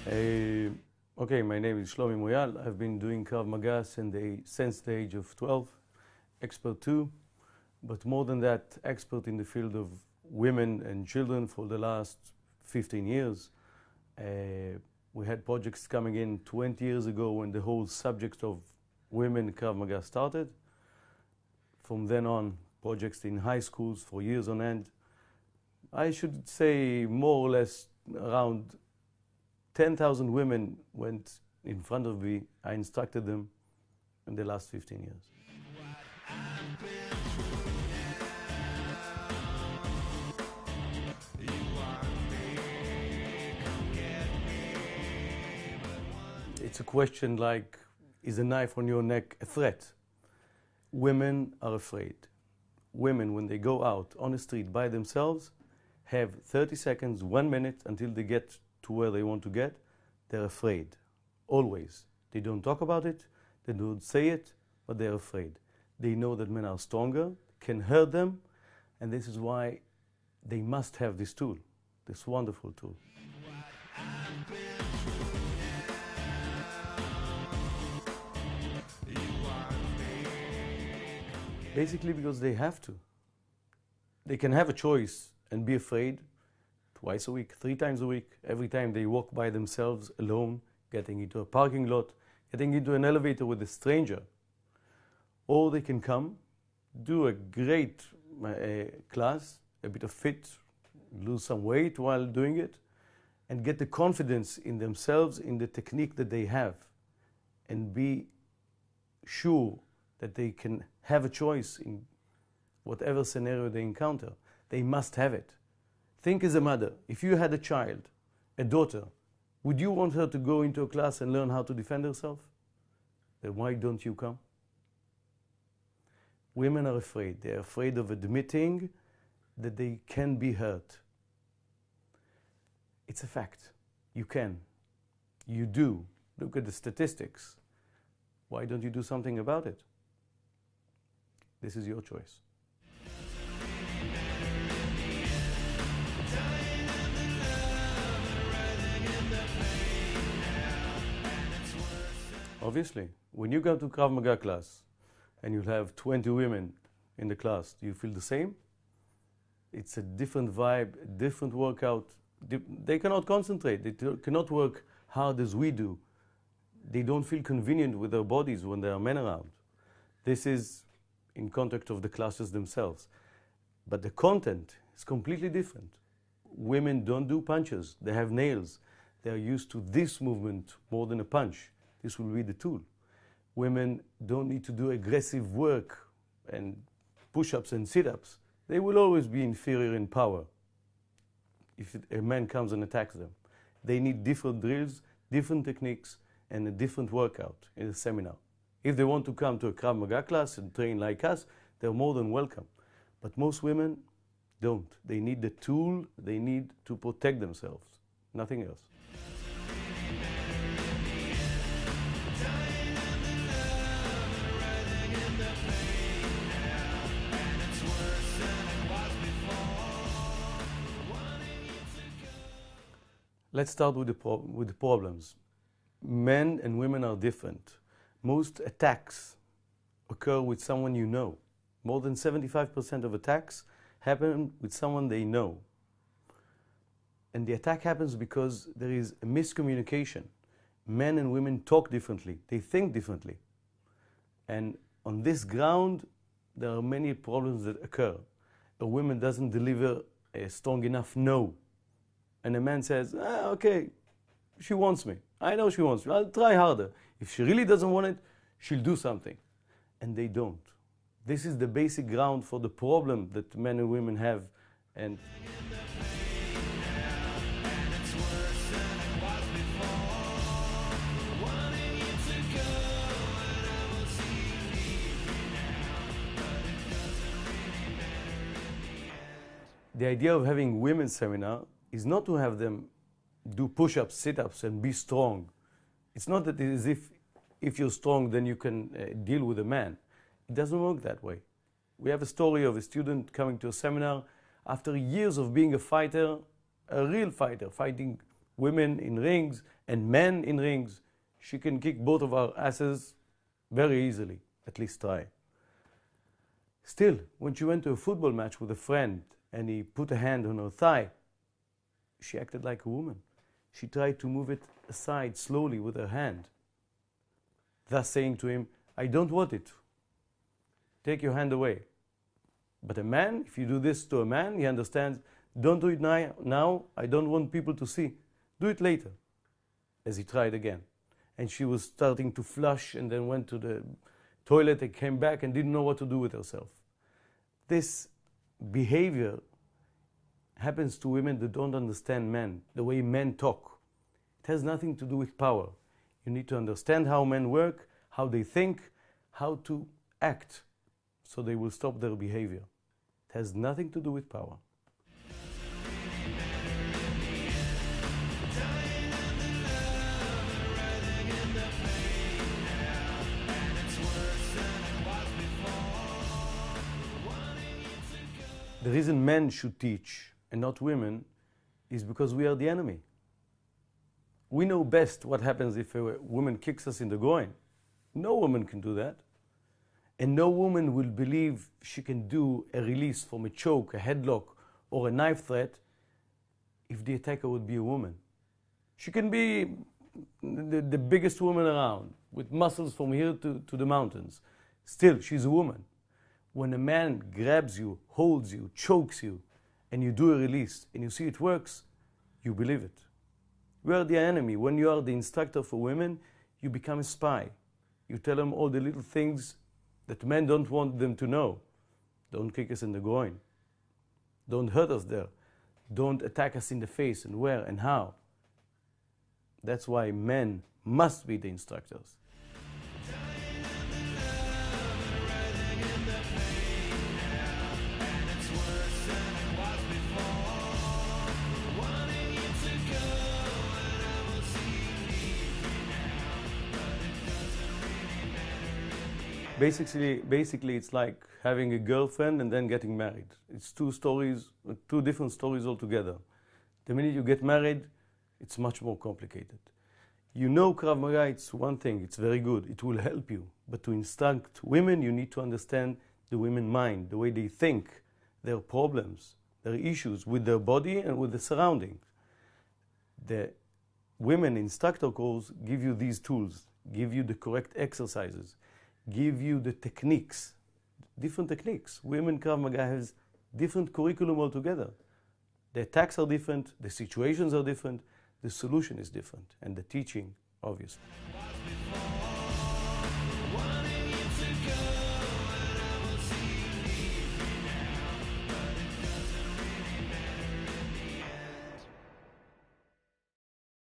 Okay, my name is Shlomi Moyal. I've been doing Krav Maga since the age of 12, expert too, but more than that, expert in the field of women and children for the last 15 years. We had projects coming in 20 years ago when the whole subject of women Krav Maga started. From then on, projects in high schools for years on end. I should say more or less around 10,000 women went in front of me. I instructed them in the last 15 years. It's a question like, is a knife on your neck a threat? Women are afraid. Women, when they go out on the street by themselves, have 30 seconds, 1 minute until they get to where they want to get. They're afraid, always. They don't talk about it, they don't say it, but they're afraid. They know that men are stronger, can hurt them, and this is why they must have this tool, this wonderful tool. Basically because they have to. They can have a choice and be afraid twice a week, 3 times a week, every time they walk by themselves alone, getting into a parking lot, getting into an elevator with a stranger. Or they can come, do a great class, a bit of fit, lose some weight while doing it, and get the confidence in themselves, in the technique that they have, and be sure that they can have a choice in whatever scenario they encounter. They must have it. Think as a mother, if you had a child, a daughter, would you want her to go into a class and learn how to defend herself? Then why don't you come? Women are afraid. They're afraid of admitting that they can be hurt. It's a fact. You can. You do. Look at the statistics. Why don't you do something about it? This is your choice. Obviously, when you go to Krav Maga class and you'll have 20 women in the class, do you feel the same? It's a different vibe, a different workout. They cannot concentrate. They cannot work hard as we do. They don't feel convenient with their bodies when there are men around. This is in context of the classes themselves. But the content is completely different. Women don't do punches. They have nails. They are used to this movement more than a punch. This will be the tool. Women don't need to do aggressive work and push-ups and sit-ups. They will always be inferior in power if a man comes and attacks them. They need different drills, different techniques, and a different workout in a seminar. If they want to come to a Krav Maga class and train like us, they're more than welcome. But most women don't. They need the tool, they need to protect themselves, nothing else. Let's start with the problems. Men and women are different. Most attacks occur with someone you know. More than 75% of attacks happen with someone they know. And the attack happens because there is a miscommunication. Men and women talk differently. They think differently. And on this ground, there are many problems that occur. A woman doesn't deliver a strong enough no. And a man says, okay, she wants me. I know she wants me. I'll try harder. If she really doesn't want it, she'll do something. And they don't. This is the basic ground for the problem that men and women have. And the idea of having women's seminar is not to have them do push-ups, sit-ups, and be strong. It's not that it is if you're strong, then you can deal with a man. It doesn't work that way. We have a story of a student coming to a seminar after years of being a fighter, a real fighter, fighting women in rings and men in rings. She can kick both of our asses very easily, at least try. Still, when she went to a football match with a friend and he put a hand on her thigh, she acted like a woman. She tried to move it aside slowly with her hand, thus saying to him, I don't want it. Take your hand away. But a man, if you do this to a man, he understands, don't do it now, I don't want people to see. Do it later. As he tried again. And she was starting to flush and then went to the toilet and came back and didn't know what to do with herself. This behavior happens to women that don't understand men, the way men talk. It has nothing to do with power. You need to understand how men work, how they think, how to act, so they will stop their behavior. It has nothing to do with power. The reason men should teach and not women is because we are the enemy. We know best what happens if a woman kicks us in the groin. No woman can do that. And no woman will believe she can do a release from a choke, a headlock, or a knife threat if the attacker would be a woman. She can be the biggest woman around, with muscles from here to the mountains. Still, she's a woman. When a man grabs you, holds you, chokes you, and you do a release, and you see it works, you believe it. We are the enemy. When you are the instructor for women, you become a spy. You tell them all the little things that men don't want them to know. Don't kick us in the groin. Don't hurt us there. Don't attack us in the face and where and how. That's why men must be the instructors. Basically, it's like having a girlfriend and then getting married. It's two different stories altogether. The minute you get married, it's much more complicated. You know Krav Maga, it's one thing, it's very good, it will help you. But to instruct women, you need to understand the women's mind, the way they think, their problems, their issues with their body and with the surroundings. The women instructor course give you these tools, give you the correct exercises, give you the techniques, different techniques. Women Krav Maga has different curriculum altogether. The attacks are different, the situations are different, the solution is different, and the teaching, obviously.